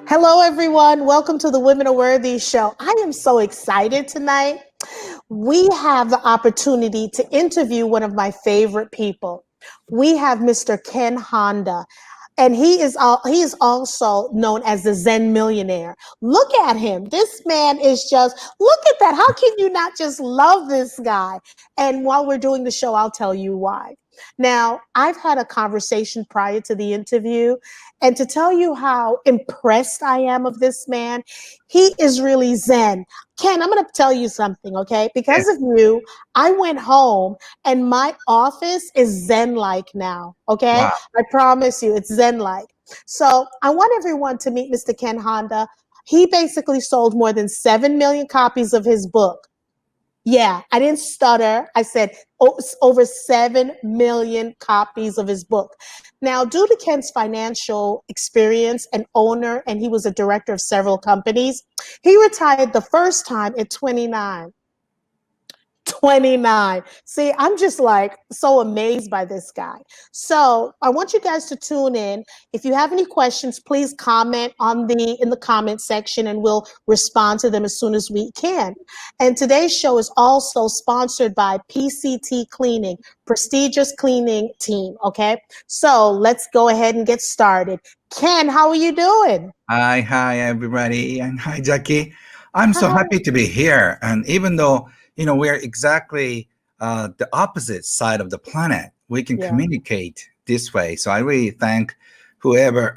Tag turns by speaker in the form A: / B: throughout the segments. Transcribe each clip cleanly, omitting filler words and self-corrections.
A: Hello, everyone. Welcome to the Women Are Worthy show. I am so excited tonight. We have the opportunity to interview one of my favorite people. We have Mr. Ken Honda, and he is also known as the Zen Millionaire. Look at him. This man is just, look at that. How can you not just love this guy? And while we're doing the show, I'll tell you why. Now, I've had a conversation prior to the interview, and to tell you how impressed I am of this man, he is really Zen. Ken, I'm going to tell you something, okay?
B: Yeah.
A: Because of you, I went home and my office is Zen-like now, okay?
B: Wow.
A: I promise you, it's Zen-like. So I want everyone to meet Mr. Ken Honda. He basically sold more than 7 million copies of his book. Yeah, I didn't stutter. I said over 7 million copies of his book. Now, due to Ken's financial experience and owner, and he was a director of several companies, he retired the first time at 29. 29. See, I'm just like so amazed by this guy. So I want you guys to tune in. If you have any questions, please comment in the comment section and we'll respond to them as soon as we can. And today's show is also sponsored by PCT Cleaning, prestigious cleaning team. Okay. So let's go ahead and get started. Ken, how are you doing?
B: Hi, everybody, and hi, Jackie. I'm so
A: Hi.
B: happy to be here. And even though we're exactly the opposite side of the planet, we can
A: Yeah.
B: communicate this way. So I really thank whoever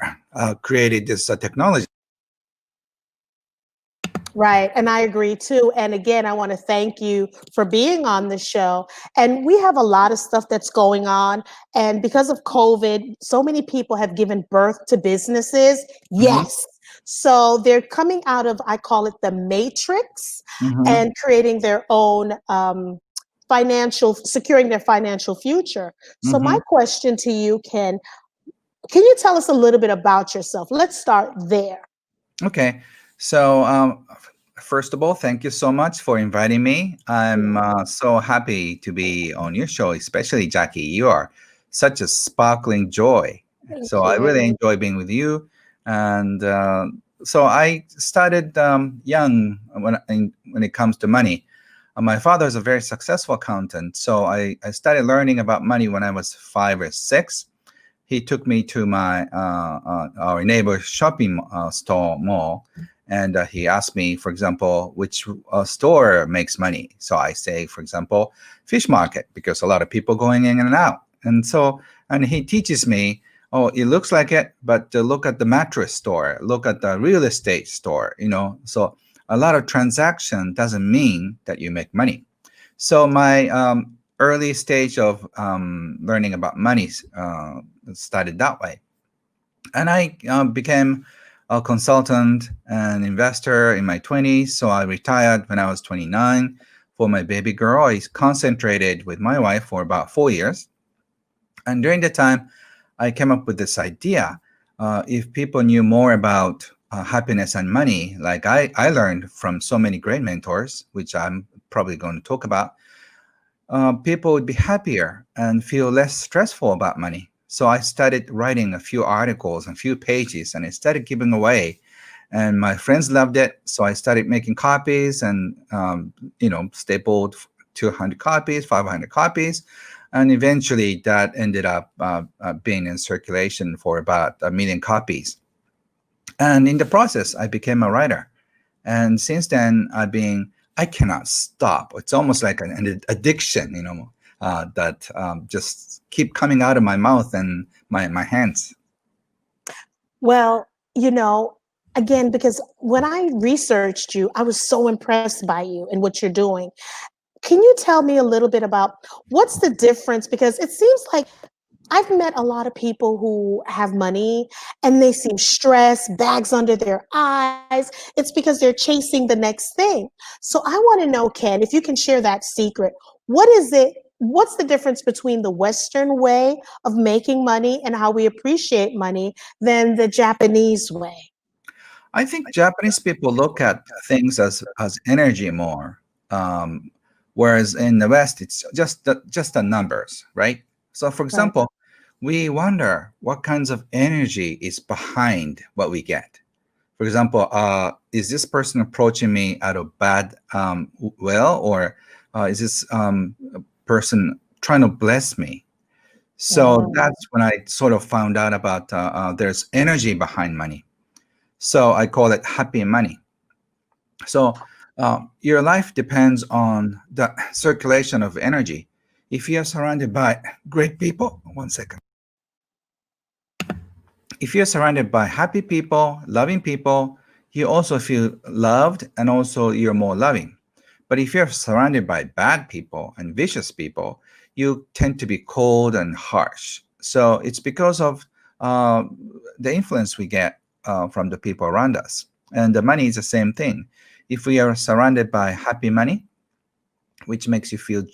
B: created this technology.
A: Right. And I agree too. And again, I want to thank you for being on the show. And we have a lot of stuff that's going on. And because of COVID, so many people have given birth to businesses.
B: Hmm.
A: Yes. So they're coming out of, I call it the matrix,
B: Hmm.
A: and creating their own securing their financial future. So my
B: Hmm.
A: question to you, Ken, can you tell us a little bit about yourself? Let's start there.
B: Okay. So first of all, thank you so much for inviting me. I'm so happy to be on your show, especially Jackie. You are such a sparkling joy.
A: Thank
B: So I really
A: you.
B: enjoy being with you. And so I started young when it comes to money. My father is a very successful accountant. So I started learning about money when I was 5 or 6. He took me to our neighbor shopping store mall, and he asked me, for example, which store makes money. So I say, for example, fish market, because a lot of people going in and out. And he teaches me, oh, it looks like it, but look at the mattress store, look at the real estate store. So a lot of transaction doesn't mean that you make money. So my early stage of learning about money started that way. And I became a consultant and investor in my 20s. So I retired when I was 29 for my baby girl. I concentrated with my wife for about 4 years. And during the time, I came up with this idea. If people knew more about happiness and money, like I learned from so many great mentors, which I'm probably going to talk about, people would be happier and feel less stressful about money. So I started writing a few articles and a few pages, and I started giving away. And my friends loved it, so I started making copies and stapled 200 copies, 500 copies, and eventually that ended up being in circulation for about 1 million copies. And in the process, I became a writer. And since then, I cannot stop. It's almost like an addiction, that just keep coming out of my mouth and my hands.
A: Well, again, because when I researched you, I was so impressed by you and what you're doing. Can you tell me a little bit about what's the difference? Because it seems like I've met a lot of people who have money and they seem stressed, bags under their eyes. It's because they're chasing the next thing. So I want to know, Ken, if you can share that secret. What is it? What's the difference between the Western way of making money and how we appreciate money than the Japanese way?
B: I think Japanese people look at things as energy more, whereas in the West, it's just the numbers, right? So, for
A: Right.
B: example, we wonder what kinds of energy is behind what we get. For example, is this person approaching me out of bad will, or is this person trying to bless me? So
A: Mm.
B: that's when I sort of found out about there's energy behind money. So I call it happy money. So your life depends on the circulation of energy. If you are surrounded by great people, one second. If you're surrounded by happy people, loving people, you also feel loved and also you're more loving. But if you're surrounded by bad people and vicious people, you tend to be cold and harsh. So it's because of uh, the influence we get from the people around us. And the money is the same thing. If we are surrounded by happy money, which makes you feel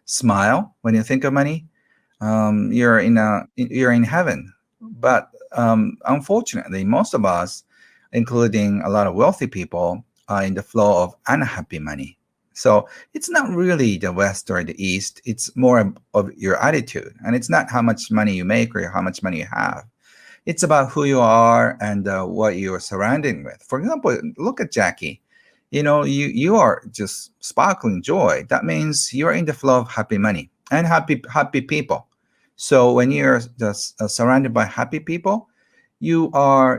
B: smile when you think of money, you're in heaven. But unfortunately, most of us, including a lot of wealthy people, are in the flow of unhappy money. So it's not really the West or the East. It's more of your attitude, and it's not how much money you make or how much money you have. It's about who you are and what you are surrounding with. For example, look at Jackie. You know, you are just sparkling joy. That means you're in the flow of happy money and happy people. So when you're just surrounded by happy people, you're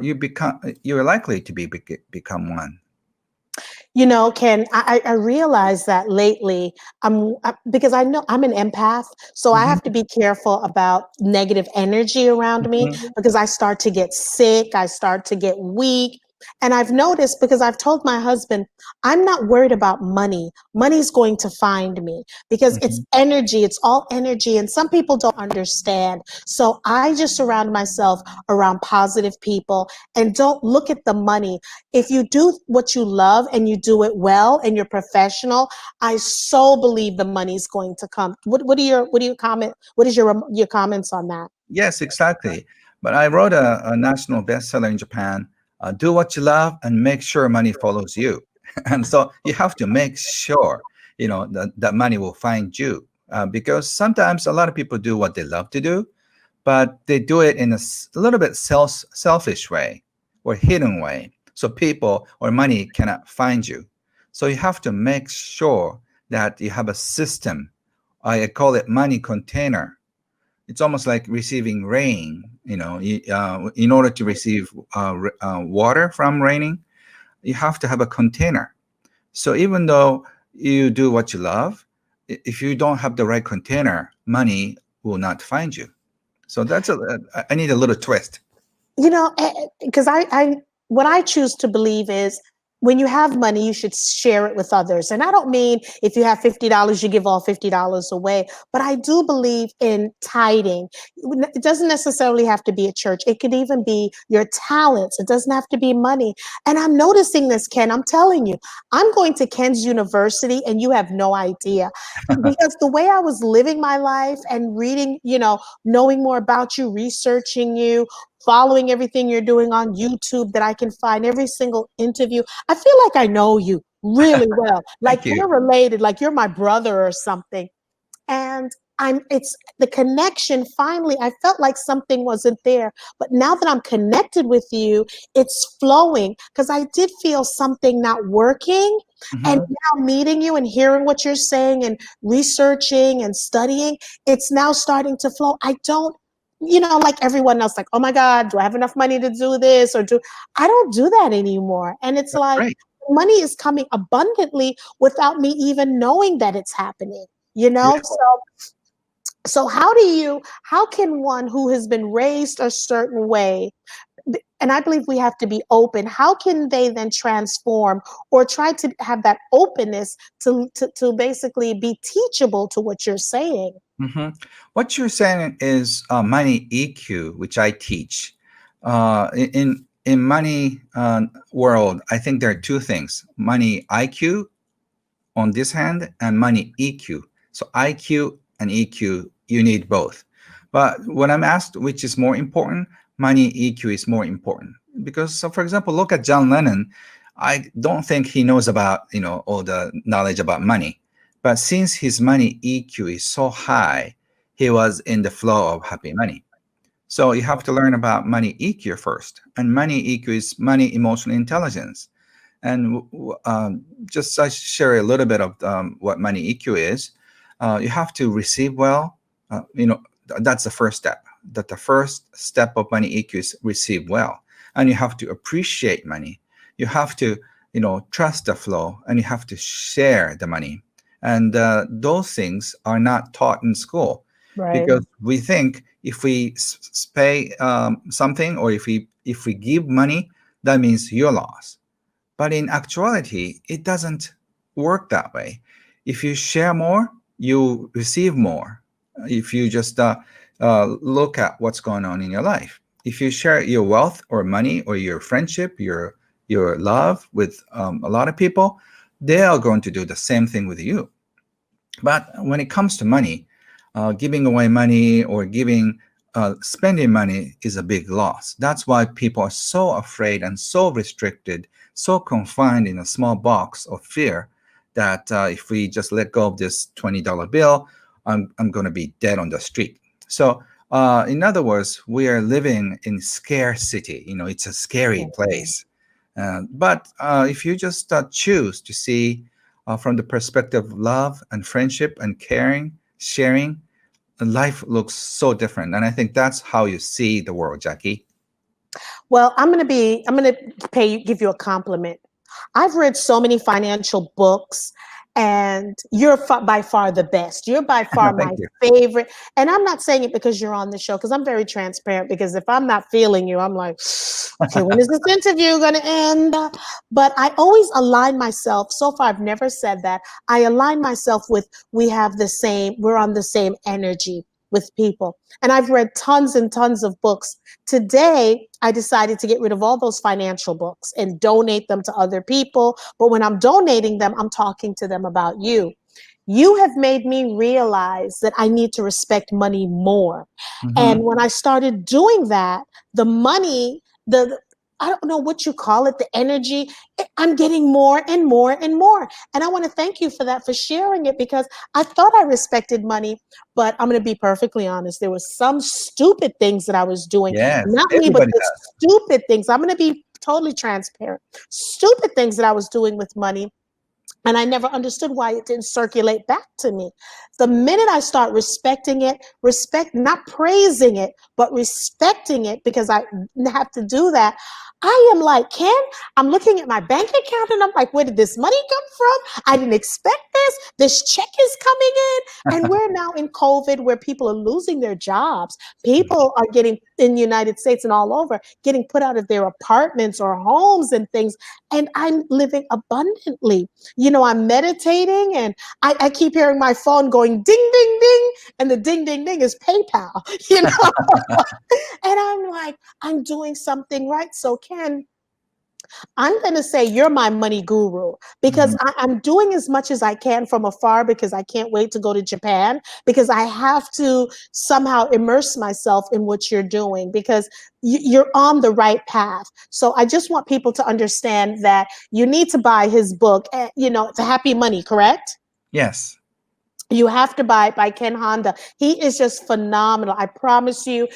B: likely to become one.
A: Ken, I realize that lately, because I know I'm an empath, so I
B: Hmm.
A: have to be careful about negative energy around me
B: Hmm.
A: because I start to get sick, I start to get weak. And I've noticed because I've told my husband, I'm not worried about money. Money's going to find me because it's
B: Hmm.
A: energy, it's all energy. And some people don't understand. So I just surround myself around positive people and don't look at the money. If you do what you love and you do it well and you're professional, I so believe the money's going to come. What is your comments on that?
B: Yes, exactly. But I wrote a national bestseller in Japan. Do what you love and make sure money follows you. And so you have to make sure, that money will find you. Because sometimes a lot of people do what they love to do, but they do it in a little bit selfish way or hidden way. So people or money cannot find you. So you have to make sure that you have a system. I call it money container. It's almost like receiving rain. In order to receive water from raining, you have to have a container. So even though you do what you love, if you don't have the right container, money will not find you. So I need a little twist.
A: Because what I choose to believe is when you have money, you should share it with others. And I don't mean if you have $50, you give all $50 away, but I do believe in tithing. It doesn't necessarily have to be a church. It could even be your talents. It doesn't have to be money. And I'm noticing this, Ken. I'm telling you, I'm going to Ken's University and you have no idea. Because the way I was living my life and reading, knowing more about you, researching you, following everything you're doing on YouTube, that I can find every single interview. I feel like I know you really well. Like
B: Thank you.
A: we're related, like you're my brother or something. And it's the connection. Finally, I felt like something wasn't there. But now that I'm connected with you, it's flowing because I did feel something not working. And
B: Hmm.
A: now meeting you and hearing what you're saying and researching and studying, it's now starting to flow. I don't, like everyone else, like, oh my God, do I have enough money to do this I don't do that anymore. And it's
B: That's
A: like
B: great.
A: money is coming abundantly without me even knowing that it's happening, you
B: Yeah.
A: know? So how can one who has been raised a certain way, and I believe we have to be open, how can they then transform or try to have that openness to basically be teachable to what you're saying?
B: Hmm. What you're saying is money EQ, which I teach. In money world, I think there are two things: money IQ on this hand and money EQ. So IQ and EQ, you need both. But when I'm asked which is more important, money EQ is more important because, so for example, look at John Lennon. I don't think he knows about all the knowledge about money, but since his money EQ is so high, he was in the flow of happy money. So you have to learn about money EQ first. And money EQ is money emotional intelligence. And just I share a little bit of what money EQ is. You have to receive well. That's the first step. That the first step of money EQ is receive well, and you have to appreciate money. You have to trust the flow, and you have to share the money. And those things are not taught in school,
A: Right.
B: because we think if we pay something, or if we give money, that means you're lost. But in actuality, it doesn't work that way. If you share more, you receive more. If you just look at what's going on in your life, if you share your wealth or money or your friendship, your love with a lot of people, they are going to do the same thing with you. But when it comes to money, giving away money or spending money is a big loss. That's why people are so afraid and so restricted, so confined in a small box of fear that if we just let go of this $20 bill, I'm going to be dead on the street. So, in other words, we are living in scarcity. It's a scary
A: Mhm.
B: place. But if you just choose to see from the perspective of love and friendship and caring, sharing, life looks so different. And I think that's how you see the world, Jackie.
A: Well, I'm going to give you a compliment. I've read so many financial books, and you're by far the best. You're by far
B: Thank
A: my
B: you.
A: favorite. And I'm not saying it because you're on the show, because I'm very transparent. Because if I'm not feeling you, I'm like, okay, when is this interview going to end? But I always align myself. So far, I've never said that. I align myself with we're on the same energy with people. And I've read tons and tons of books. Today, I decided to get rid of all those financial books and donate them to other people. But when I'm donating them, I'm talking to them about you. You have made me realize that I need to respect money more.
B: Hmm.
A: And when I started doing that, the money, the I don't know what you call it, the energy, I'm getting more and more and more. And I want to thank you for that, for sharing it, because I thought I respected money, but I'm going to be perfectly honest. There was some stupid things that I was doing,
B: Yes,
A: not me, but
B: everybody
A: the
B: does.
A: stupid things. I'm going to be totally transparent. Stupid things that I was doing with money, and I never understood why it didn't circulate back to me. The minute I start respecting it, not praising it, but respecting it, because I have to do that, I am like, I'm looking at my bank account and I'm like, where did this money come from? I didn't expect this. This check is coming in. And we're now in COVID where people are losing their jobs. People are getting, in the United States and all over, getting put out of their apartments or homes and things. And I'm living abundantly. I'm meditating, and I keep hearing my phone going ding, ding, ding. And the ding, ding, ding is PayPal, you know? And I'm like, I'm doing something right. So, Ken, I'm going to say you're my money guru, because
B: Mhm.
A: I'm doing as much as I can from afar, because I can't wait to go to Japan, because I have to somehow immerse myself in what you're doing, because you're on the right path. So I just want people to understand that you need to buy his book, The Happy Money, correct?
B: Yes.
A: You have to buy it by Ken Honda. He is just phenomenal. I promise you,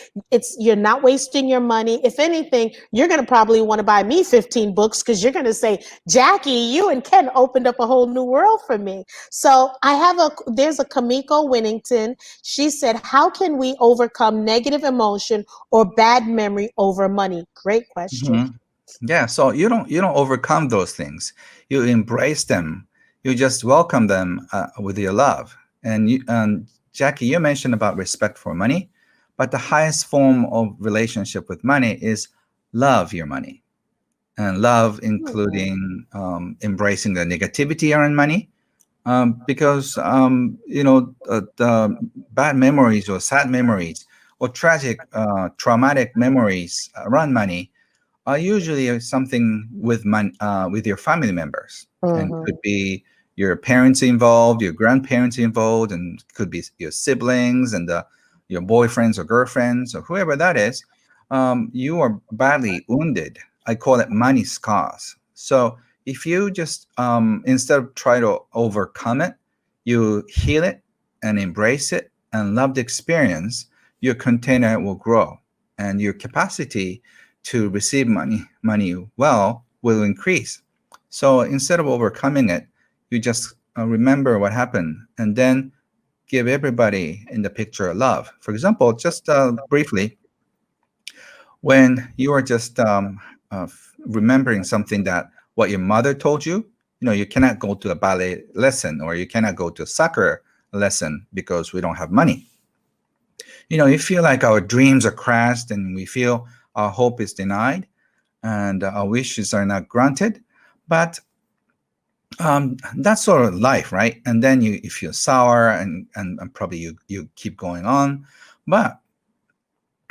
A: you're not wasting your money. If anything, you're going to probably want to buy me 15 books, because you're going to say, Jackie, you and Ken opened up a whole new world for me. So there's a Kamiko Winnington. She said, how can we overcome negative emotion or bad memory over money? Great question.
B: Hmm. Yeah. So you don't overcome those things. You embrace them. You just welcome them with your love. And Jackie, you mentioned about respect for money, but the highest form of relationship with money is love your money, and love
A: Hmm.
B: including embracing the negativity around money. Because the bad memories or sad memories or traumatic memories around money are usually something with with your family members, and
A: Hmm.
B: could be your parents involved, your grandparents involved, and could be your siblings and your boyfriends or girlfriends or whoever that is. You are badly wounded. I call it money scars. So if you just instead of try to overcome it, you heal it and embrace it and loved experience, your container will grow, and your capacity to receive money well will increase. So instead of overcoming it, you just remember what happened and then give everybody in the picture love. For example, just briefly, when you are just remembering something that what your mother told you, you cannot go to a ballet lesson or you cannot go to a soccer lesson because we don't have money. You feel like our dreams are crashed and we feel our hope is denied and our wishes are not granted. But that's sort of life, right? And then you feel sour and probably you keep going on. But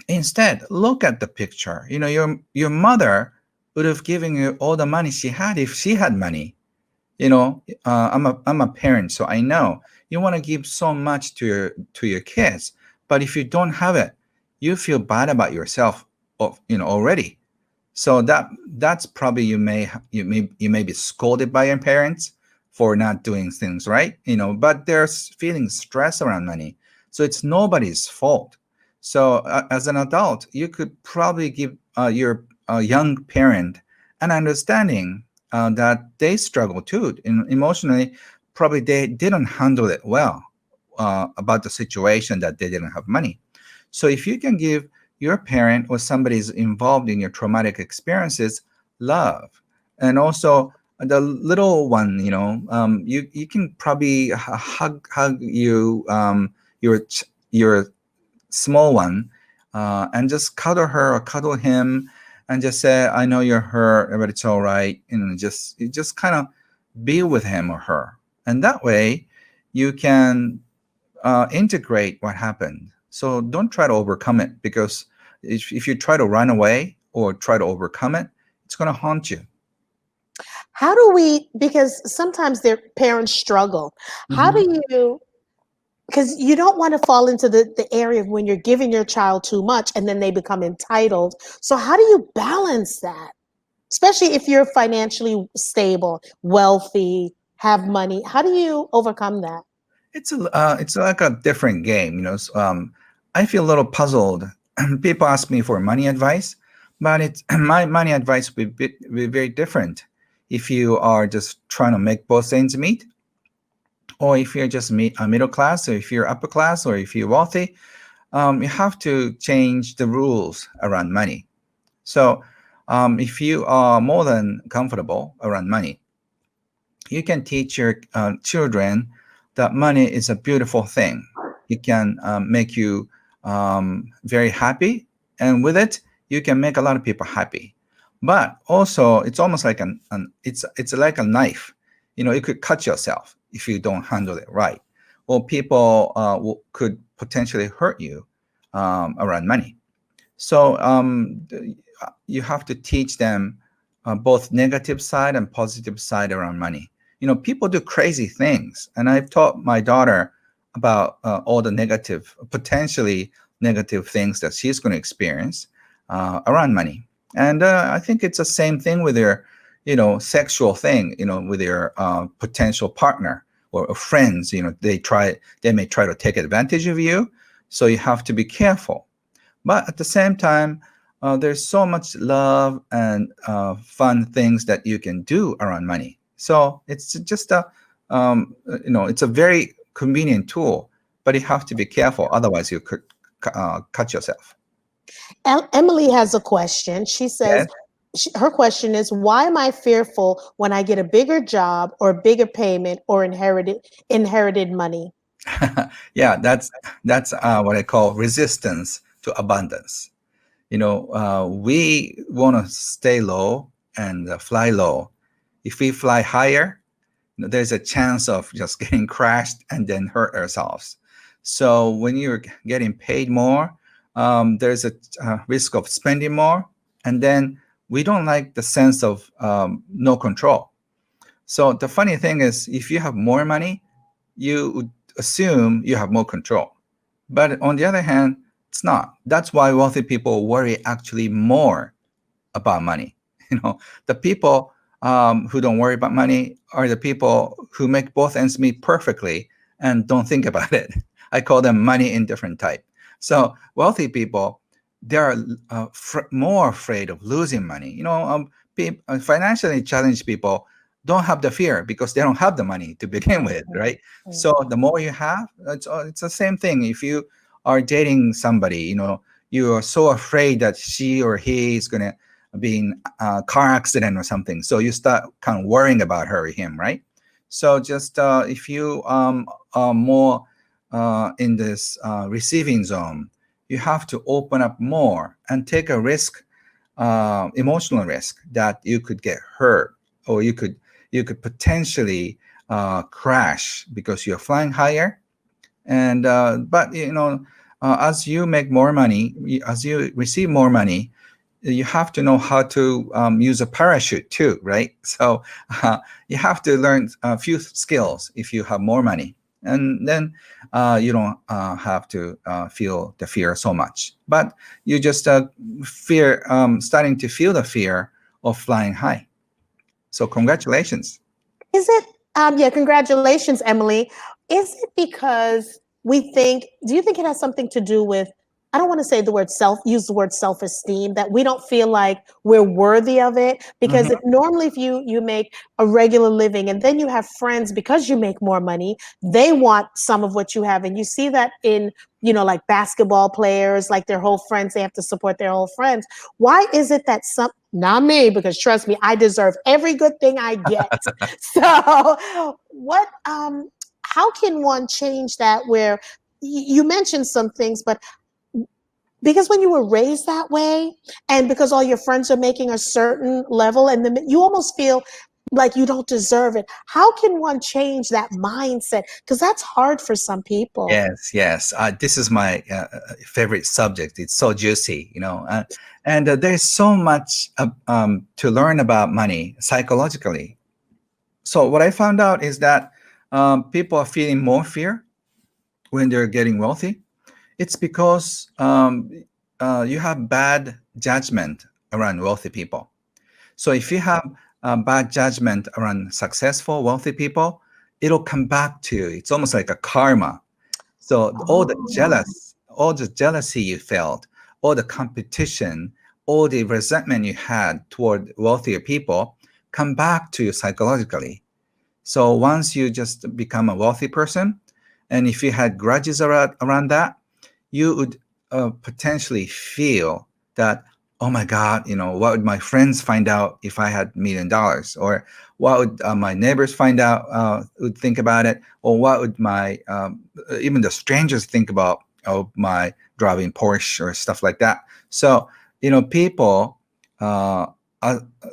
B: instead, look at the picture. Your mother would have given you all the money she had if she had money. I'm a parent, so I know you want to give so much to your kids, but if you don't have it, you feel bad about yourself, already. So that's probably you may be scolded by your parents for not doing things right, but there's feeling stress around money, so it's nobody's fault. So as an adult, you could probably give your young parent an understanding that they struggle too emotionally. Probably they didn't handle it well about the situation that they didn't have money. So if you can give your parent or somebody is involved in your traumatic experiences love, and also the little one, you can probably hug your small one, and just cuddle her or cuddle him, and just say, "I know you're hurt, but it's all right," and just kind of be with him or her, and that way you can integrate what happened. So don't try to overcome it, because if you try to run away or try to overcome it, it's going to haunt you.
A: How do we, because sometimes their parents struggle, how
B: Mhm.
A: do you, because you don't want to fall into the area of when you're giving your child too much and then they become entitled. So how do you balance that? Especially if you're financially stable, wealthy, have money. How do you overcome that?
B: It's like a different game, I feel a little puzzled. People ask me for money advice, but it's my money advice will be very different if you are just trying to make both ends meet, or if you're just middle class, or if you're upper class, or if you're wealthy. You have to change the rules around money. So if you are more than comfortable around money, you can teach your children that money is a beautiful thing. It can make you very happy, and with it, you can make a lot of people happy. But also, it's almost like it's like a knife. You could cut yourself if you don't handle it right, or people could potentially hurt you around money. So you have to teach them both negative side and positive side around money. People do crazy things, and I've taught my daughter about all the potentially negative things that she's going to experience around money. And I think it's the same thing with your, sexual thing, with your potential partner or friends. They may try to take advantage of you, so you have to be careful. But at the same time, there's so much love and fun things that you can do around money. So it's just it's a very convenient tool, but you have to be careful. Otherwise, you could cut yourself.
A: Emily has a question. She says,
B: Yes.
A: her question is, why am I fearful when I get a bigger job or bigger payment or inherited money?
B: Yeah, that's what I call resistance to abundance. We want to stay low and fly low. If we fly higher, there's a chance of just getting crashed and then hurt ourselves. So when you're getting paid more, there's a risk of spending more, and then we don't like the sense of no control. So the funny thing is, if you have more money, you would assume you have more control. But on the other hand, it's not. That's why wealthy people worry actually more about money. The people who don't worry about money are the people who make both ends meet perfectly and don't think about it. I call them money indifferent type. So wealthy people, they are more afraid of losing money. Financially challenged people don't have the fear because they don't have the money to begin with, right? So the more you have, it's the same thing. If you are dating somebody, you are so afraid that she or he is going to be in a car accident or something. So you start kind of worrying about her or him, right? So just if you are more in this receiving zone, you have to open up more and take a risk, emotional risk that you could get hurt, or you could potentially crash because you're flying higher. And but as you make more money, as you receive more money, you have to know how to use a parachute too, right? So you have to learn a few skills if you have more money, and then you don't have to feel the fear so much. But you just fear, starting to feel the fear of flying high. So congratulations.
A: Is it, yeah, congratulations, Emily. Is it because do you think it has something to do with, I don't want to say the word use the word self-esteem, that we don't feel like we're worthy of it? Because
B: Hmm.
A: if normally if you make a regular living and then you have friends because you make more money, they want some of what you have. And you see that in, like basketball players, like their whole friends, they have to support their whole friends. Why is it that not me, because trust me, I deserve every good thing I get. So how can one change that, where you mentioned some things, but because when you were raised that way and because all your friends are making a certain level, and then you almost feel like you don't deserve it. How can one change that mindset? Because that's hard for some people.
B: Yes, yes. This is my favorite subject. It's so juicy, and there's so much to learn about money psychologically. So what I found out is that people are feeling more fear when they're getting wealthy. It's because you have bad judgment around wealthy people. So if you have bad judgment around successful, wealthy people, it'll come back to you. It's almost like a karma. So
A: Oh.
B: all the jealousy you felt, all the competition, all the resentment you had toward wealthier people come back to you psychologically. So once you just become a wealthy person, and if you had grudges around that, you would potentially feel that, oh my God, what would my friends find out if I had $1 million? Or what would my neighbors find out, would think about it? Or what would my, even the strangers think about my driving Porsche or stuff like that? So, people, uh,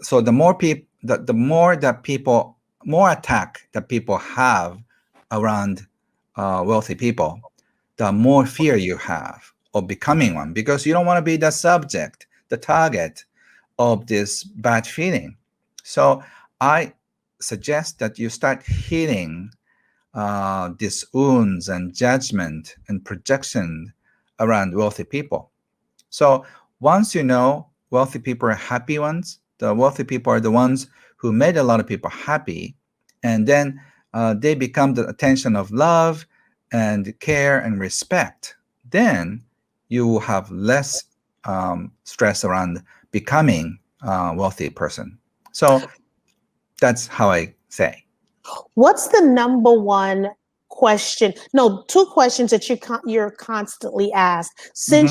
B: so the more that people, more attack that people have around wealthy people, the more fear you have of becoming one, because you don't want to be the subject, the target of this bad feeling. So I suggest that you start healing these wounds and judgment and projection around wealthy people. So once you know wealthy people are happy ones, the wealthy people are the ones who made a lot of people happy, and then they become the attention of love and care and respect, then you will have less stress around becoming a wealthy person. So that's how I say.
A: What's the number one question? No, two questions that you're constantly asked,
B: Hmm.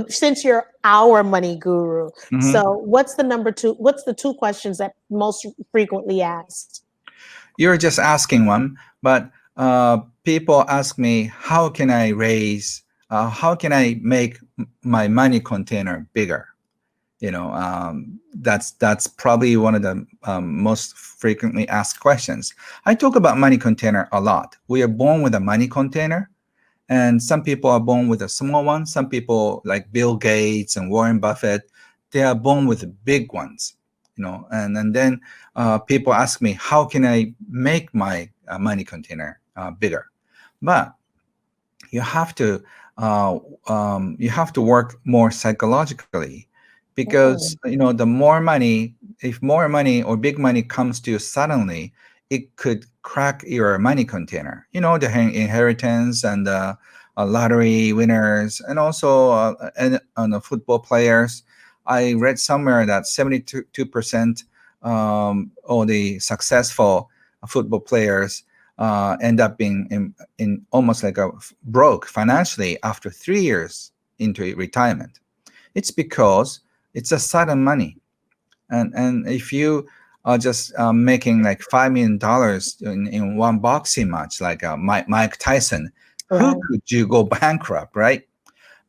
A: since you're our money guru.
B: Hmm.
A: So, what's the number two? What's the two questions that most frequently asked?
B: You're just asking one, but people ask me, how can I make my money container bigger? That's probably one of the most frequently asked questions. I talk about money container a lot. We are born with a money container, and some people are born with a small one. Some people, like Bill Gates and Warren Buffett, they are born with big ones. And then people ask me, how can I make my money container bigger? But you have to you have to work more psychologically, because
A: Mm.
B: the more money, if more money or big money comes to you suddenly, it could crack your money container, the inheritance and lottery winners, and also and the football players. I read somewhere that 72% of the successful football players end up being in almost like a broke financially after 3 years into retirement. It's because it's a sudden money, and if you are just making like $5 million in one boxing match, like Mike Tyson, who
A: Right.
B: could you go bankrupt, right?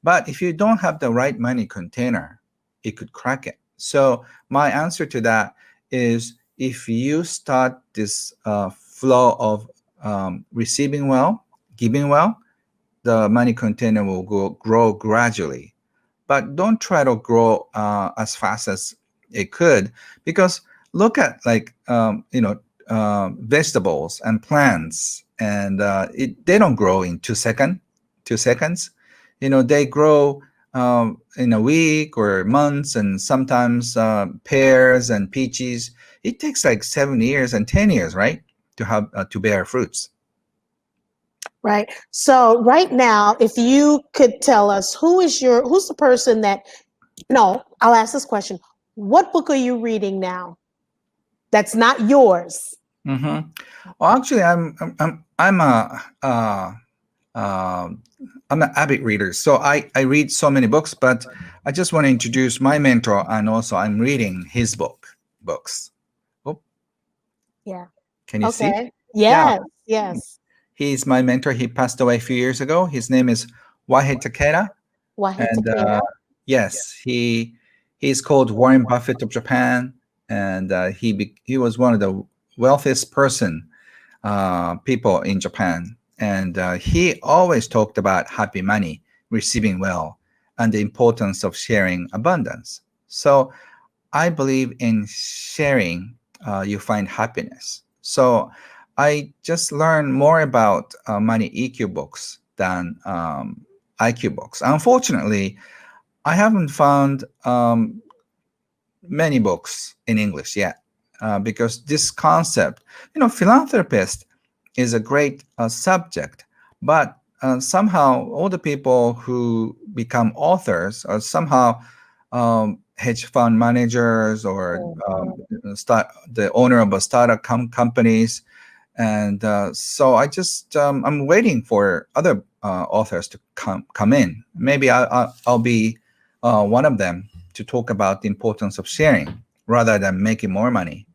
B: But if you don't have the right money container, it could crack it. So my answer to that is, if you start this flow of receiving well, giving well, the money container will grow gradually. But don't try to grow as fast as it could, because look at like vegetables and plants, and they don't grow in 2 seconds. They grow in a week or months, and sometimes pears and peaches. It takes like 7 years and 10 years, right, to have to bear fruits.
A: Right. So right now, if you could tell us who's the person that, no, I'll ask this question. What book are you reading now that's not yours?
B: Mm-hmm. Well, actually, I'm a I'm an avid reader, so I read so many books. But I just want to introduce my mentor, and also I'm reading his books. Oh,
A: Yeah.
B: can you see?
A: Okay.
B: Yeah,
A: Yes. Yes.
B: he's my mentor. He passed away a few years ago. His name is Wahei Takeda,
A: Wahei
B: and
A: Takeda.
B: yes, he's called Warren Buffett of Japan, and he was one of the wealthiest people in Japan. And he always talked about happy money, receiving well, and the importance of sharing abundance. So I believe in sharing, you find happiness. So I just learned more about money EQ books than IQ books. Unfortunately, I haven't found many books in English yet, because this concept, philanthropist is a great subject, but somehow all the people who become authors are somehow hedge fund managers, or
A: Mhm.
B: start the owner of a startup companies. And so I'm waiting for other authors to come in. Maybe I'll be one of them, to talk about the importance of sharing rather than making more money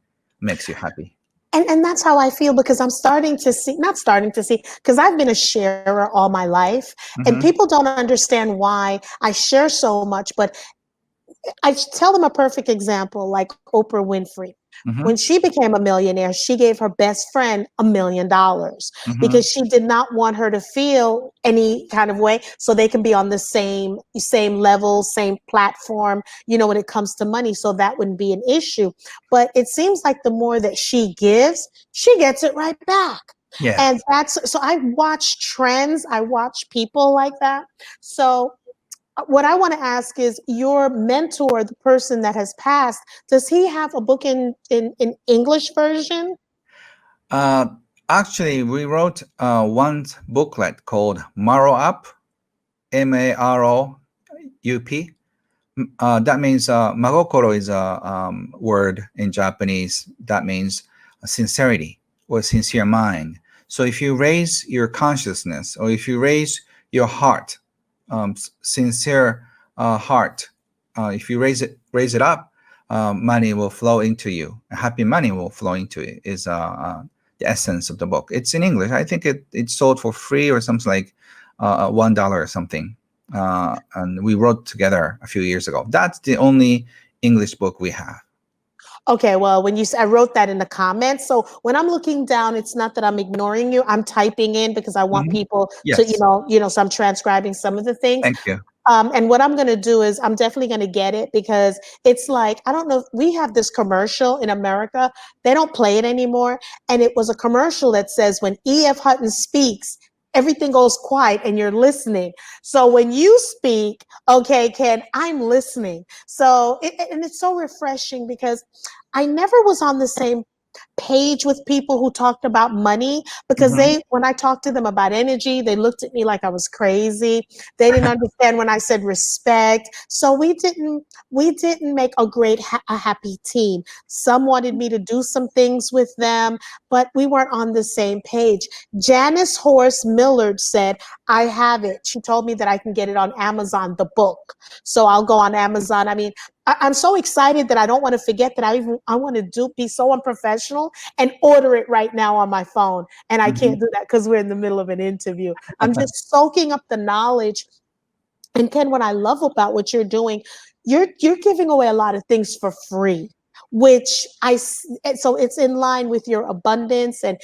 B: makes you happy.
A: And that's how I feel, because I'm starting to see, not starting to see, because I've been a sharer all my life, and
B: Mm-hmm,
A: people don't understand why I share so much. But I tell them a perfect example, like Oprah Winfrey. When
B: mm-hmm,
A: she became a millionaire, she gave her best friend $1 million
B: mm-hmm.
A: because she did not want her to feel any kind of way, so they can be on the same level, same platform, when it comes to money, so that wouldn't be an issue. But it seems like the more that she gives, she gets it right back.
B: Yeah.
A: And that's so I watch trends, I watch people like that. So what I want to ask is, your mentor, the person that has passed, does he have a book in English version?
B: Uh, Actually, we wrote one booklet called Maro Up, Maroup. That means magokoro is a word in Japanese that means sincerity or sincere mind. So if you raise your consciousness, or if you raise your heart, sincere heart, if you raise it up, money will flow into you. Happy money will flow into it. Is the essence of the book. It's in English. I think it's sold for free or something like $1 or something. And we wrote together a few years ago. That's the only English book we have.
A: Okay, well, I wrote that in the comments. So when I'm looking down, it's not that I'm ignoring you. I'm typing in because I want
B: Mhm.
A: people to,
B: Yes,
A: so I'm transcribing some of the things.
B: thank you.
A: And what I'm going to do is I'm definitely going to get it, because it's like, I don't know, if we have this commercial in America. They don't play it anymore. And it was a commercial that says, when E.F. Hutton speaks, everything goes quiet and you're listening. So when you speak, okay, Ken, I'm listening. So, and it's so refreshing, because I never was on the same page with people who talked about money because
B: Hmm.
A: when I talked to them about energy, they looked at me like I was crazy. They didn't understand when I said respect. So we didn't make a a happy team. Some wanted me to do some things with them, but we weren't on the same page. Janice Horse Millard said, I have it. She told me that I can get it on Amazon, the book. So I'll go on Amazon. I mean, I'm so excited that I don't want to forget that I want to be so unprofessional and order it right now on my phone. And I
B: Hmm.
A: can't do that because we're in the middle of an interview. I'm just soaking up the knowledge. And Ken, what I love about what you're doing, you're giving away a lot of things for free, which so it's in line with your abundance and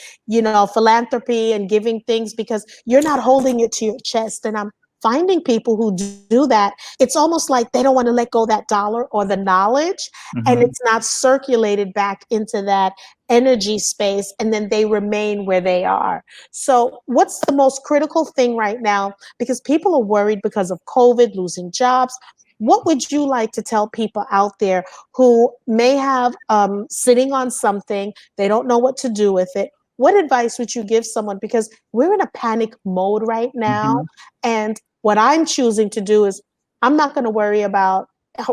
A: philanthropy and giving things because you're not holding it to your chest. And I'm finding people who do that. It's almost like they don't want to let go of that dollar or the knowledge, and
B: Hmm.
A: it's not circulated back into that energy space, and then they remain where they are. So what's the most critical thing right now, because people are worried because of COVID, losing jobs? What would you like to tell people out there who may have sitting on something, they don't know what to do with it? What advice would you give someone? Because we're in a panic mode right now.
B: Hmm.
A: And what I'm choosing to do is I'm not going to worry about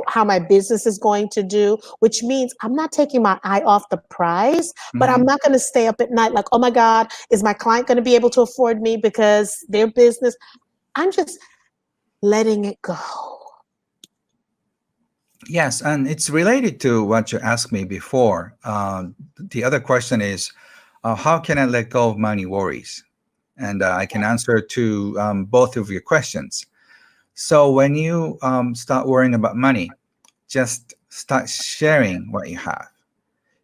A: how my business is going to do, which means I'm not taking my eye off the prize, but I'm
B: Hmm.
A: not going to stay up at night like, oh my God, is my client going to be able to afford me because their business? I'm just letting it go.
B: Yes, and it's related to what you asked me before. The other question is, how can I let go of money worries? And I can answer to both of your questions. So when you start worrying about money, just start sharing what you have.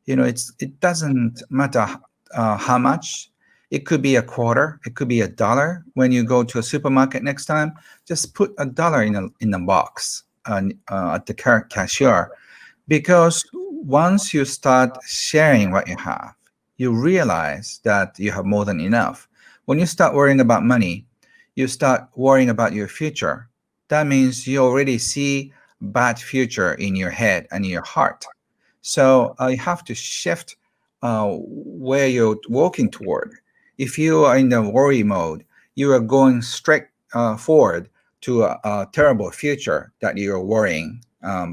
B: It doesn't matter how much. It could be a quarter. It could be a dollar. When you go to a supermarket next time, just put a dollar in a box at the cashier, because once you start sharing what you have, you realize that you have more than enough. When you start worrying about money, you start worrying about your future. That means you already see bad future in your head and in your heart. So you have to shift where you're walking toward. If you are in the worry mode, you are going straight forward to a terrible future that you're worrying.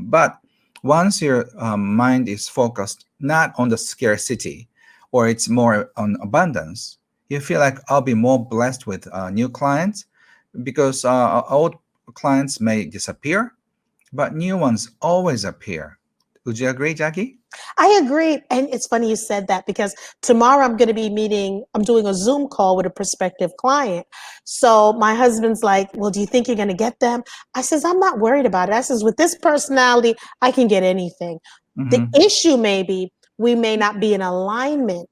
B: But once your mind is focused not on the scarcity, or it's more on abundance, you feel like I'll be more blessed with new clients, because old clients may disappear, but new ones always appear. Would you agree, Jackie?
A: I agree. And it's funny you said that because tomorrow I'm going to be I'm doing a Zoom call with a prospective client. So my husband's like, well, do you think you're going to get them? I says, I'm not worried about it. I says, with this personality, I can get anything. The
B: Mm-hmm.
A: issue may be we may not be in alignment,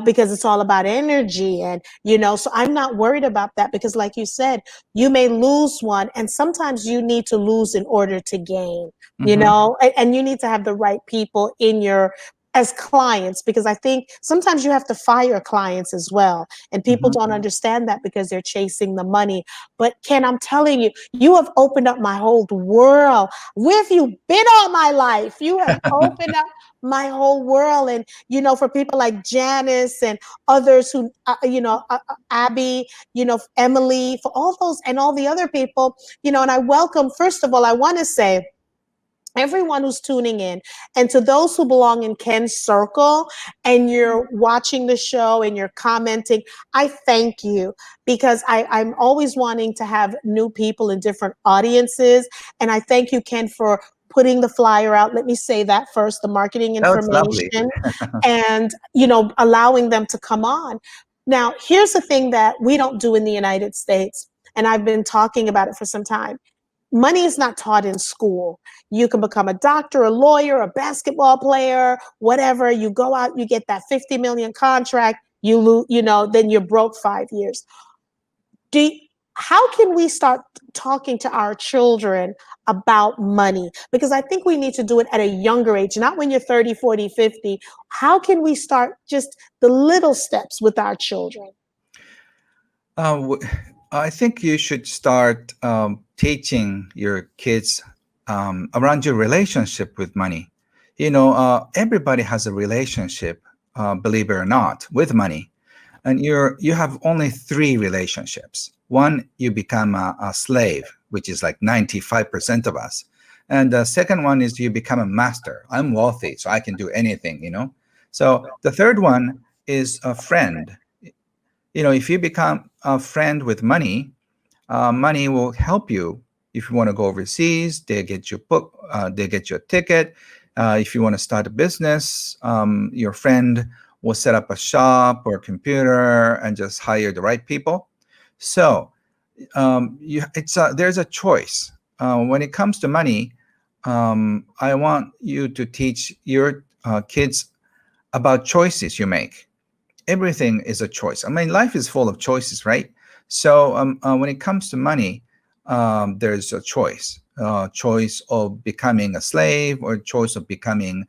A: because it's all about energy. And, so I'm not worried about that because, like you said, you may lose one. And sometimes you need to lose in order to gain,
B: Mm-hmm.
A: and you need to have the right people in your as clients, because I think sometimes you have to fire clients as well, and people
B: Mm-hmm.
A: don't understand that because they're chasing the money. But Ken, I'm telling you, you have opened up my whole world. Where have you been all my life? You have opened up my whole world. And for people like Janice and others who Abby, Emily, for all those and all the other people, and I welcome, first of all, I want to say everyone who's tuning in, and to those who belong in Ken's circle and you're watching the show and you're commenting, I thank you, because I'm always wanting to have new people in different audiences. And I thank you, Ken, for putting the flyer out. Let me say that first, the marketing
B: Oh, it's lovely.
A: information, and allowing them to come on. Now, here's the thing that we don't do in the United States, and I've been talking about it for some time. Money is not taught in school. You can become a doctor, a lawyer, a basketball player, whatever. You go out, you get that 50 million contract, you lose, then you're broke 5 years. Do How can we start talking to our children about money? Because I think we need to do it at a younger age, not when you're 30, 40, 50. How can we start just the little steps with our children?
B: Uh, w- I think you should start teaching your kids around your relationship with money. Everybody has a relationship believe it or not, with money. And you have only three relationships. One, you become a slave, which is like 95% of us. And the second one is you become a master. I'm wealthy, so I can do anything, you know. So the third one is a friend. You know, if you become a friend with money, money will help you. If you want to go overseas, they get you book, they get you a ticket. If you want to start a business, your friend will set up a shop or a computer and just hire the right people. So there's a choice. When it comes to money, I want you to teach your kids about choices you make. Everything is a choice. I mean, life is full of choices, right? So when it comes to money, there's a choice. Choice of becoming a slave or choice of becoming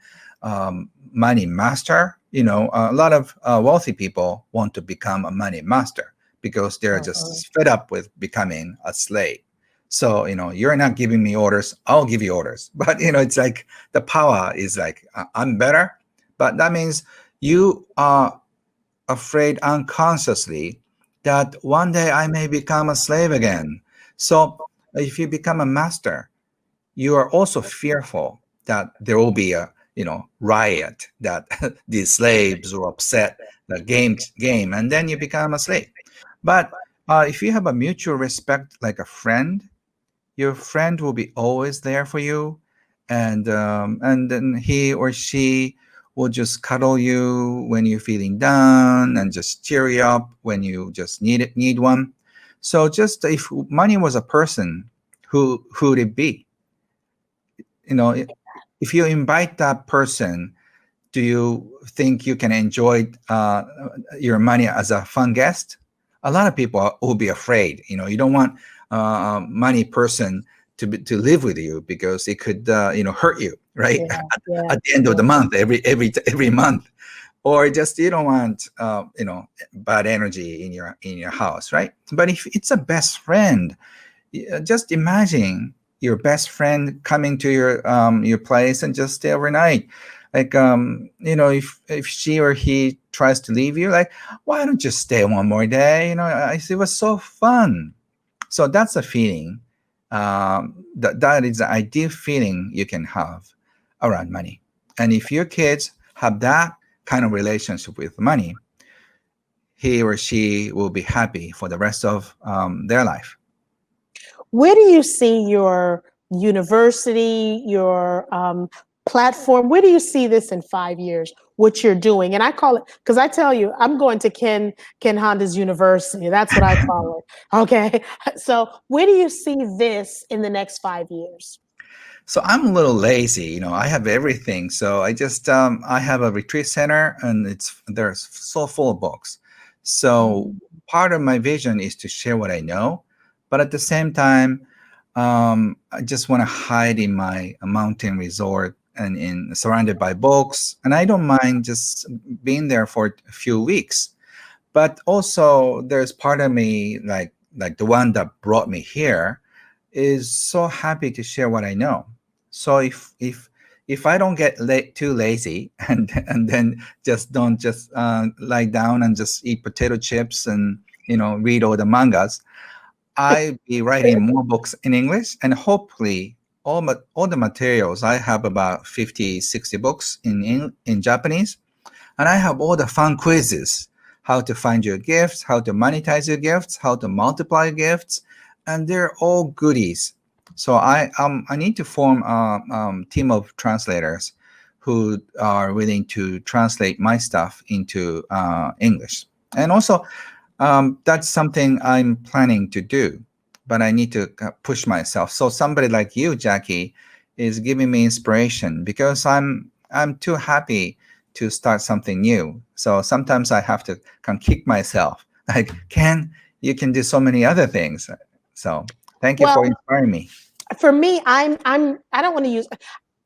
B: money master. You know, a lot of wealthy people want to become a money master because they're
A: Mhm.
B: just fed up with becoming a slave. So, you know, you're not giving me orders, I'll give you orders. But, you know, it's like the power is like, I'm better. But that means you are afraid unconsciously that one day I may become a slave again. So if you become a master, you are also fearful that there will be a riot, that the slaves will upset the game, and then you become a slave. But if you have a mutual respect like a friend, your friend will be always there for you, and then he or she will just cuddle you when you're feeling down and just cheer you up when you just need one. So just if money was a person, who would it be? You know, if you invite that person, do you think you can enjoy your money as a fun guest? A lot of people will be afraid. You know, you don't want a money person to live with you because it could hurt you, right?
A: Yeah, yeah,
B: At the end of
A: yeah.
B: the month, every month, or just you don't want bad energy in your house, right? But if it's a best friend, just imagine your best friend coming to your place and just stay overnight. Like if she or he tries to leave you, like, why don't you stay one more day? It was so fun. So that's a feeling. That is the ideal feeling you can have around money. And if your kids have that kind of relationship with money, he or she will be happy for the rest of their life.
A: Where do you see your university, your platform? Where do you see this in 5 years? What you're doing? And I call it, because I tell you, I'm going to Ken Honda's university. That's what I call it. Okay. So where do you see this in the next 5 years?
B: So I'm a little lazy, I have everything. So I have a retreat center and there's so full of books. So part of my vision is to share what I know, but at the same time, I just want to hide in my mountain resort and in surrounded by books. And I don't mind just being there for a few weeks. But also there's part of me like the one that brought me here is so happy to share what I know. So if I don't get too lazy and then just don't just lie down and just eat potato chips and read all the mangas, I be writing more books in English, and hopefully all the materials. I have about 50, 60 books in Japanese, and I have all the fun quizzes: how to find your gifts, how to monetize your gifts, how to multiply your gifts, and they're all goodies. So I need to form a team of translators who are willing to translate my stuff into English. And also, that's something I'm planning to do, but I need to push myself. So somebody like you, Jackie, is giving me inspiration because I'm too happy to start something new. So sometimes I have to kind of kick myself. Like, Ken, you can do so many other things. So thank you
A: Well,
B: for inspiring me.
A: for me, I don't want to use.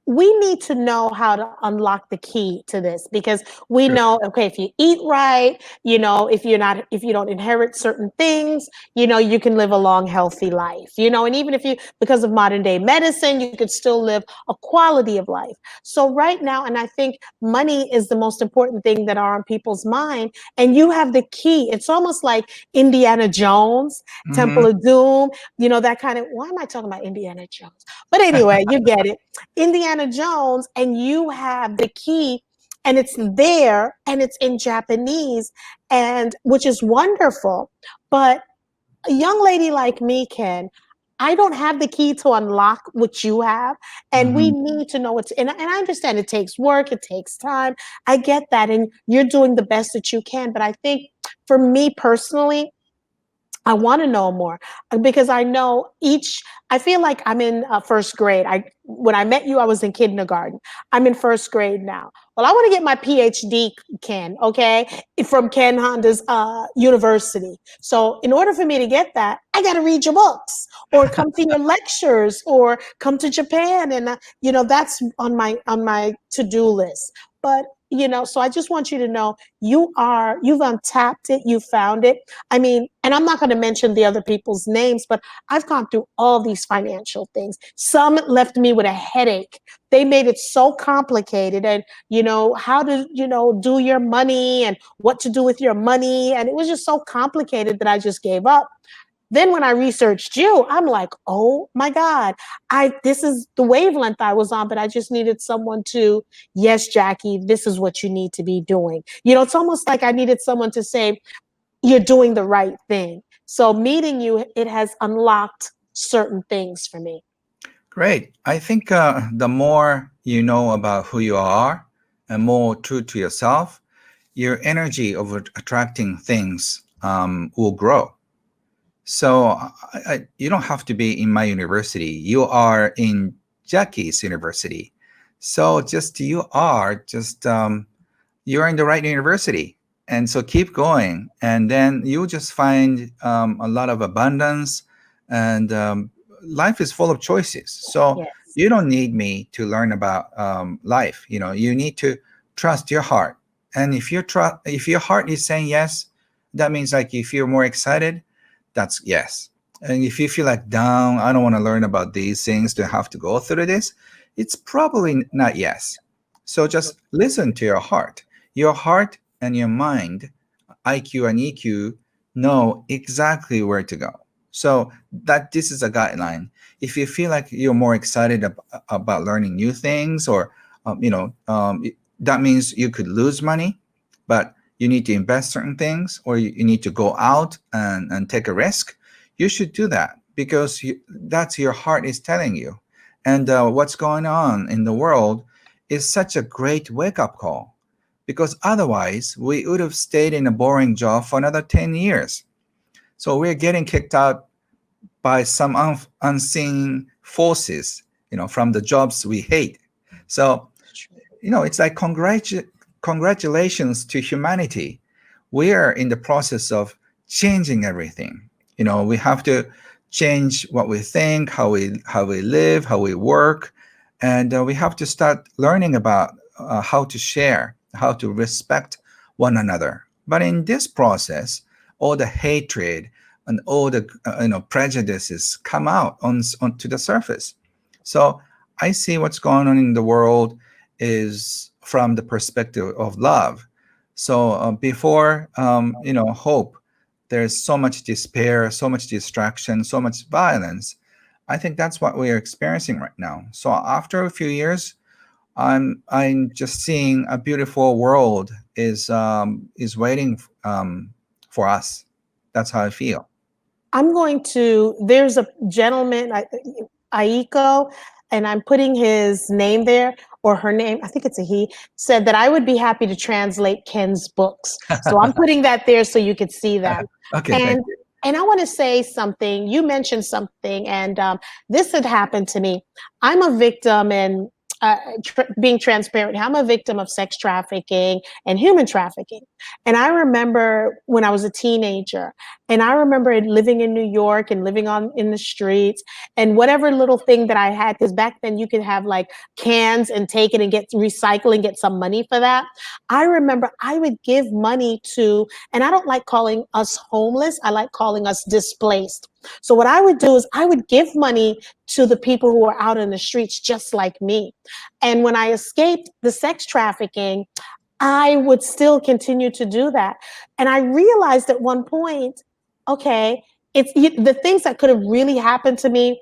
A: we need to know how to unlock the key to this, because we
B: True.
A: know, okay, if you eat right, if you don't inherit certain things, you can live a long, healthy life, and even if you, because of modern day medicine, you could still live a quality of life. So right now, and I think money is the most important thing that are on people's mind, and you have the key. It's almost like Indiana Jones,
B: Hmm.
A: Temple of Doom, that kind of, why am I talking about Indiana Jones? But anyway, you get it. Indiana Jones, and you have the key, and it's there, and it's in Japanese, and which is wonderful. But a young lady like me, Ken, I don't have the key to unlock what you have. And we
B: Hmm.
A: need to know and I understand it takes work, it takes time. I get that. And you're doing the best that you can. But I think for me personally, I want to know more, because I know I feel like I'm in first grade. When I met you, I was in kindergarten. I'm in first grade now. Well, I want to get my PhD, Ken, okay, from Ken Honda's university. So in order for me to get that, I got to read your books or come to your lectures or come to Japan. And, that's on my to-do list. But, so I just want you to know you've untapped it, you found it. I mean, and I'm not going to mention the other people's names, but I've gone through all these financial things. Some left me with a headache. They made it so complicated, and, how to, do your money and what to do with your money. And it was just so complicated that I just gave up. Then when I researched you, I'm like, oh my God, this is the wavelength I was on, but I just needed someone to, yes, Jackie, this is what you need to be doing. It's almost like I needed someone to say, you're doing the right thing. So meeting you, it has unlocked certain things for me.
B: Great. I think the more you know about who you are and more true to yourself, your energy of attracting things will grow. So you don't have to be in my university. You are in Jackie's university. So just you're in the right university. And so keep going. And then you'll just find a lot of abundance. And life is full of choices. So
A: Yes.
B: you don't need me to learn about life. You need to trust your heart. And if your heart is saying yes, that means like if you're more excited, that's yes. And if you feel like down, I don't want to learn about these things to have to go through this, it's probably not yes. So just listen to your heart. Your heart and your mind, IQ and EQ, know exactly where to go. So that this is a guideline. If you feel like you're more excited about learning new things, or that means you could lose money, but you need to invest certain things, or you need to go out and take a risk, you should do that because that's your heart is telling you. And what's going on in the world is such a great wake up call, because otherwise we would have stayed in a boring job for another 10 years. So we're getting kicked out by some unseen forces, from the jobs we hate. So, it's like congratulations to humanity. We are in the process of changing everything. We have to change what we think, how we live, how we work, and we have to start learning about how to share, how to respect one another. But in this process, all the hatred and all the prejudices come out onto the surface. So I see what's going on in the world is from the perspective of love. So before hope, there's so much despair, so much distraction, so much violence. I think that's what we are experiencing right now. So after a few years, I'm just seeing a beautiful world is waiting for us. That's how I feel.
A: There's a gentleman, Aiko, and I'm putting his name there, or her name, I think it's a he, said that I would be happy to translate Ken's books. So I'm putting that there so you could see that.
B: Okay, thank
A: And
B: you.
A: and I want to say something. You mentioned something, and this had happened to me. I'm a victim, and being transparent. I'm a victim of sex trafficking and human trafficking. And I remember when I was a teenager, and I remember living in New York and living on in the streets, and whatever little thing that I had, because back then you could have like cans and take it and get recycle and get some money for that. I remember I would give money to, and I don't like calling us homeless, I like calling us displaced. So what I would do is I would give money to the people who are out in the streets just like me. And when I escaped the sex trafficking, I would still continue to do that. And I realized at one point, okay, the things that could have really happened to me,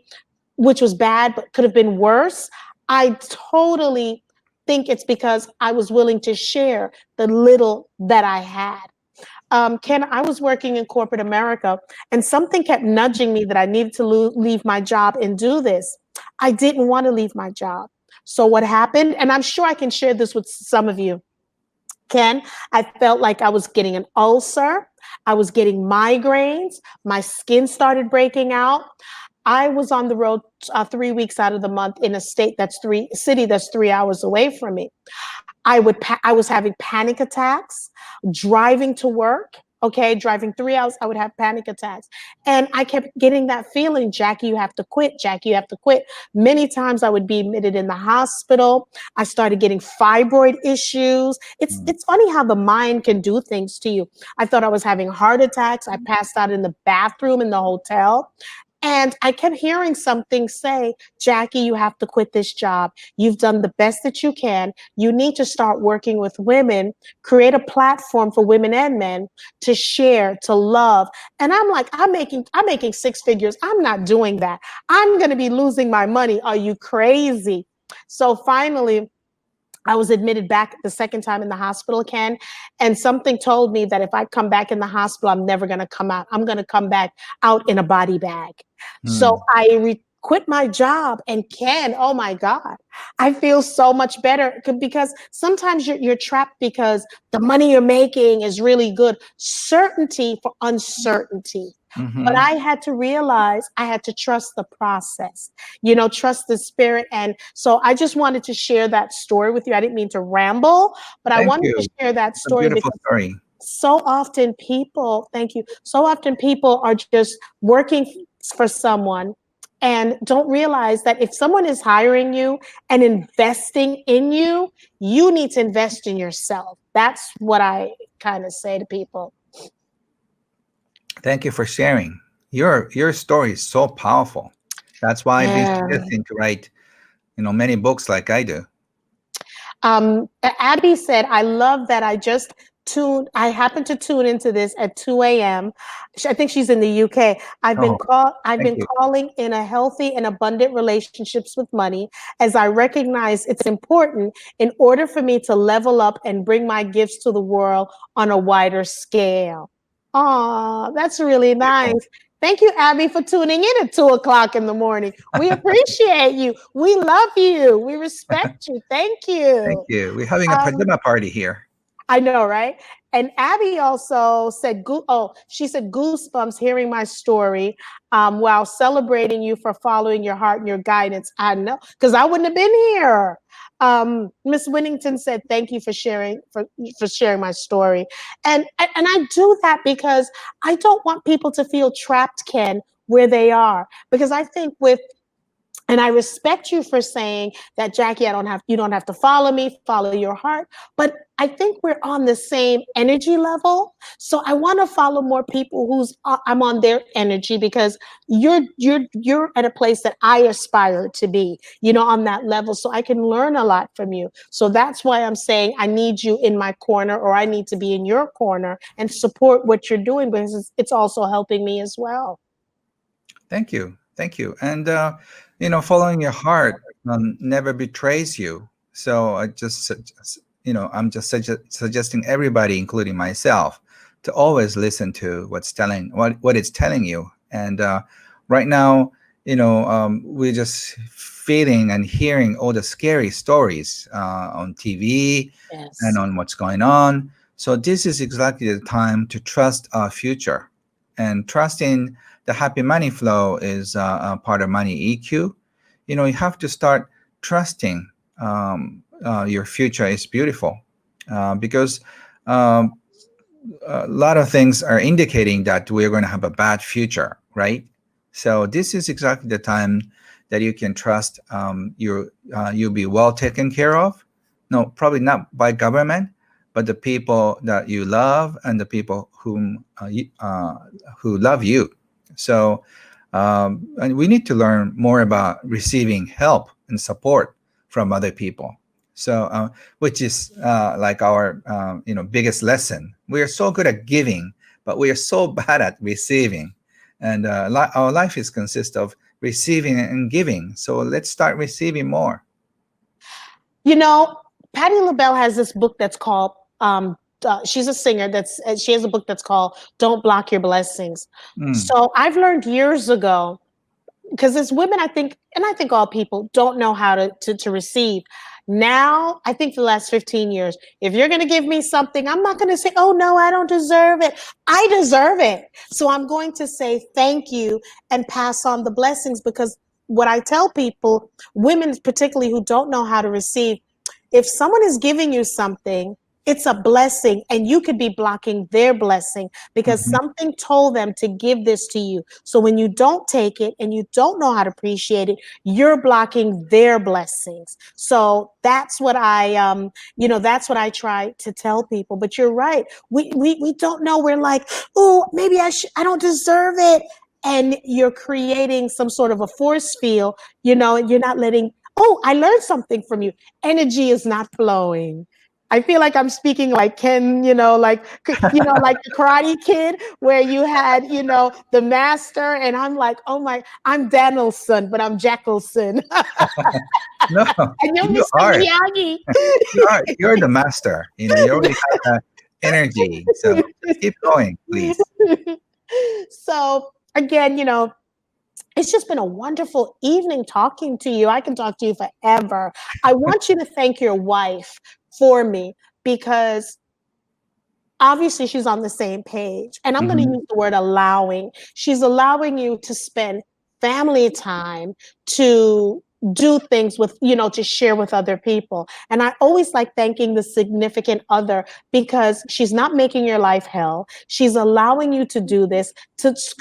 A: which was bad, but could have been worse. I totally think it's because I was willing to share the little that I had. Ken, I was working in corporate America, and something kept nudging me that I needed to leave my job and do this. I didn't want to leave my job. So what happened, and I'm sure I can share this with some of you, Ken, I felt like I was getting an ulcer. I was getting migraines. My skin started breaking out. I was on the road 3 weeks out of the month in a city that's 3 hours away from me. I was having panic attacks driving to work. Okay, driving 3 hours, I would have panic attacks. And I kept getting that feeling, Jackie, you have to quit. Jackie, you have to quit. Many times I would be admitted in the hospital. I started getting fibroid issues. It's funny how the mind can do things to you. I thought I was having heart attacks. I passed out in the bathroom in the hotel. And I kept hearing something say, Jackie, you have to quit this job. You've done the best that you can. You need to start working with women, create a platform for women and men to share, to love. And I'm like, I'm making six figures. I'm not doing that. I'm going to be losing my money. Are you crazy? So finally, I was admitted back the second time in the hospital, Ken, and something told me that if I come back in the hospital, I'm never going to come out. I'm going to come back out in a body bag. So
B: Mm.
A: I quit my job, and Ken, oh my God, I feel so much better because sometimes you're trapped because the money you're making is really good. Certainty for uncertainty. But
B: Hmm.
A: I had to realize I had to trust the process, trust the spirit. And so I just wanted to share that story with you. I didn't mean to ramble, but I
B: Thank
A: wanted to
B: you.
A: share that
B: It's a
A: story
B: beautiful
A: because
B: story.
A: thank you. So often people are just working for someone and don't realize that if someone is hiring you and investing in you, you need to invest in yourself. That's what I kind of say to people.
B: Thank you for sharing. Your story is so powerful. That's why I'd be
A: Yeah.
B: suggesting to write, many books like I do.
A: Abby said, I love that I happened to tune into this at 2 a.m. I think she's in the UK.
B: Oh,
A: I've
B: thank
A: been
B: you.
A: calling in a healthy and abundant relationships with money as I recognize it's important in order for me to level up and bring my gifts to the world on a wider scale. Oh, that's really nice.
B: Beautiful.
A: Thank you, Abby, for tuning in at 2 o'clock in the morning. We appreciate you. We love you. We respect you. Thank
B: Thank
A: you.
B: you. We're having a
A: Um,
B: pajama party here.
A: I know, right? And Abby also said, she said, goosebumps hearing my story while celebrating you for following your heart and your guidance. I know, because I wouldn't have been here. Miss Winnington said, thank you for sharing my story. And I do that because I don't want people to feel trapped, Ken, where they are. Because I think and I respect you for saying that, Jackie, you don't have to follow me, follow your heart. But I think we're on the same energy level. So I want to follow more people I'm on their energy because you're at a place that I aspire to be, on that level. So I can learn a lot from you. So that's why I'm saying I need you in my corner, or I need to be in your corner and support what you're doing because it's also helping me as well.
B: Thank you. Thank you. And, following your heart never betrays you. So I'm just suggesting everybody, including myself, to always listen to what it's telling you. And right now, we're just feeling and hearing all the scary stories on TV and
A: Yes.
B: on what's going on. So this is exactly the time to trust our future, and trusting the happy money flow is a part of money EQ. You have to start trusting your future is beautiful, because um, a lot of things are indicating that we're going to have a bad future, right? So this is exactly the time that you can trust, you'll be well taken care of. No, probably not by government, but the people that you love and the people who love you. So, and we need to learn more about receiving help and support from other people. So, which is like our biggest lesson. We are so good at giving, but we are so bad at receiving. And our life is consist of receiving and giving. So let's start receiving more.
A: You know, Patti LaBelle has this book that's called, she's a singer she has a book that's called Don't Block Your Blessings.
B: Mm.
A: So I've learned years ago, because as women, I think, and I think all people don't know how to receive. Now, I think for the last 15 years, if you're going to give me something, I'm not going to say, oh, no, I don't deserve it. I deserve it. So I'm going to say thank you and pass on the blessings, because what I tell people, women particularly who don't know how to receive, if someone is giving you something, it's a blessing, and you could be blocking their blessing because
B: Mhm.
A: something told them to give this to you. So when you don't take it and you don't know how to appreciate it, you're blocking their blessings. So that's what that's what I try to tell people. But you're right. We don't know. We're like, oh, maybe I don't deserve it. And you're creating some sort of a force field, and you're not letting, oh, I learned something from you. Energy is not flowing. I feel like I'm speaking like Ken, like the Karate Kid, where you had, the master, and I'm like, oh my, I'm Danielson, but I'm Jackelson,
B: No,
A: and you're
B: you
A: Mr.
B: are.
A: Miyagi.
B: You're the master. You already have that energy. So just keep going, please.
A: So again, it's just been a wonderful evening talking to you. I can talk to you forever. I want you to thank your wife for me, because obviously she's on the same page, and I'm going to
B: Hmm.
A: use the word allowing. She's allowing you to spend family time, to do things with, to share with other people. And I always like thanking the significant other, because she's not making your life hell. She's allowing you to do this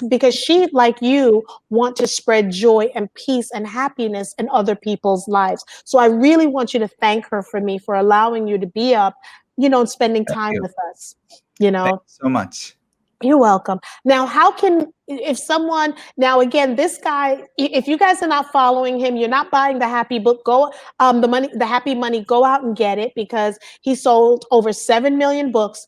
A: because she, like you, want to spread joy and peace and happiness in other people's lives. So I really want you to thank her for me, for allowing you to be up, and spending
B: Thank
A: time
B: you.
A: with us. you
B: Thank
A: know
B: you so much.
A: you're welcome. Now, if someone, now again, this guy, if you guys are not following him, you're not buying the happy book, the happy money, go out and get it, because he sold over 7 million books.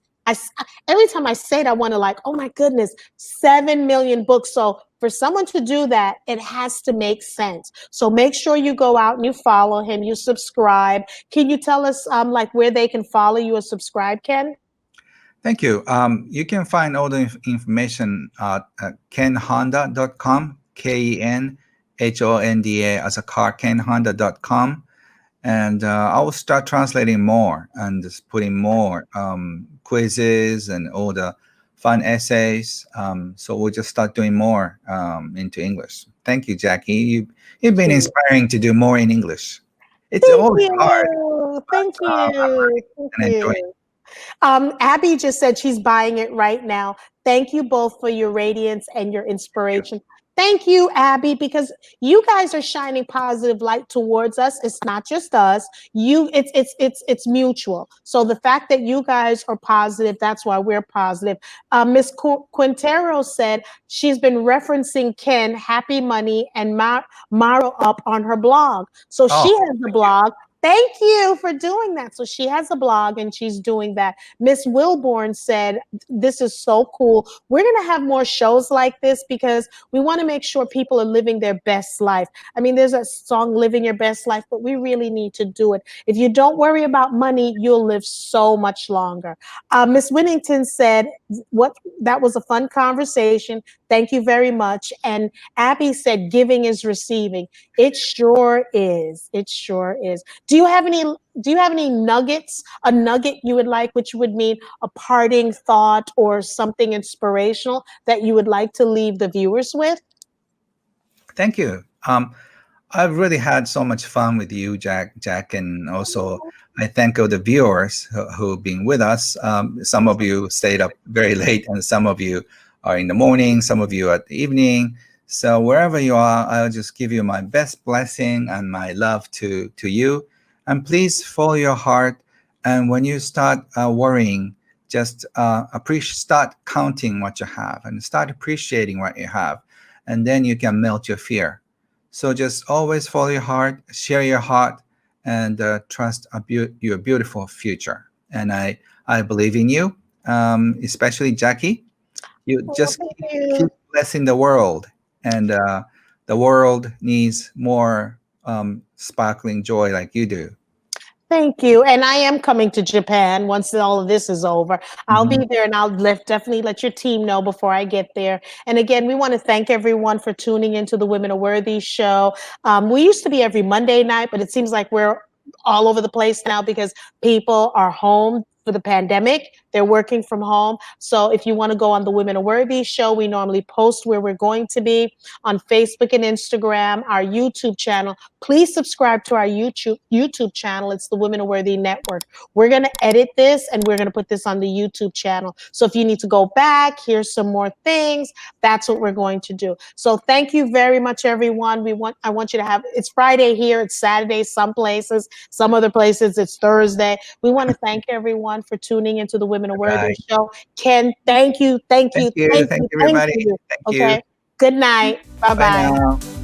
A: Every time I say it, I want to, like, oh my goodness, 7 million books. So for someone to do that, it has to make sense. So make sure you go out and you follow him, you subscribe. Can you tell us, like, where they can follow you or subscribe, Ken?
B: Thank you. You can find all the information at kenhonda.com, KenHonda, as a car, kenhonda.com. And I will start translating more and just putting more quizzes and all the fun essays. So we'll just start doing more into English. Thank you, Jackie. You've been inspiring to do more in English. It's
A: Thank
B: always hard,
A: you. Thank
B: but I'm
A: you.
B: learning
A: Thank
B: and enjoying.
A: you. Abby just said she's buying it right now. Thank you both for your radiance and your
B: Thank
A: inspiration. Thank you, Abby, because you guys are shining positive light towards us. It's not just us. It's mutual. So the fact that you guys are positive, that's why we're positive. Miss Quintero said she's been referencing Ken, Happy Money, and Maro up on her blog. So
B: you. Oh,
A: she has a blog. Thank you for doing that. So she has a blog and she's doing that. Miss Wilborn said, this is so cool. We're going to have more shows like this, because we want to make sure people are living their best life. I mean, there's a song, Living Your Best Life, but we really need to do it. If you don't worry about money, you'll live so much longer. Miss Winnington said, "What? That was a fun conversation. Thank you very much." And Abby said, giving is receiving. It sure is. It sure is. Do you have any nuggets? A nugget you would like, which would mean a parting thought or something inspirational that you would like to leave the viewers with?
B: thank you. I've really had so much fun with you, Jack, and also I thank all the viewers who've been with us. Some of you stayed up very late, and some of you are in the morning, some of you at the evening. So wherever you are, I'll just give you my best blessing and my love to you. And please follow your heart. And when you start worrying, just start counting what you have and start appreciating what you have, and then you can melt your fear. So just always follow your heart, share your heart, and trust your beautiful future. And I believe in you, especially Jackie. You
A: Oh,
B: just
A: thank
B: keep
A: you.
B: blessing the world, and the world needs more sparkling joy like you do.
A: Thank you. And I am coming to Japan once all of this is over. I'll be
B: Mhm.
A: there and definitely let your team know before I get there. And again, we want to thank everyone for tuning into the Women Are Worthy show. We used to be every Monday night, but it seems like we're all over the place now because people are home for the pandemic. They're working from home. So if you want to go on the Women Are Worthy show, we normally post where we're going to be on Facebook and Instagram, our YouTube channel. Please subscribe to our YouTube channel. It's the Women Are Worthy Network. We're going to edit this and we're going to put this on the YouTube channel. So if you need to go back, here's some more things. That's what we're going to do. So thank you very much, everyone. I want you to have, it's Friday here, it's Saturday, some places, some other places, it's Thursday. We want to thank everyone for tuning into the Women Are Worthy
B: Right.
A: show. Ken, thank you, thank
B: Thank
A: you,
B: you.
A: thank
B: Thank
A: you,
B: you,
A: thank
B: everybody.
A: you.
B: Thank you.
A: Okay. Good night. Bye
B: Bye
A: bye.
B: now.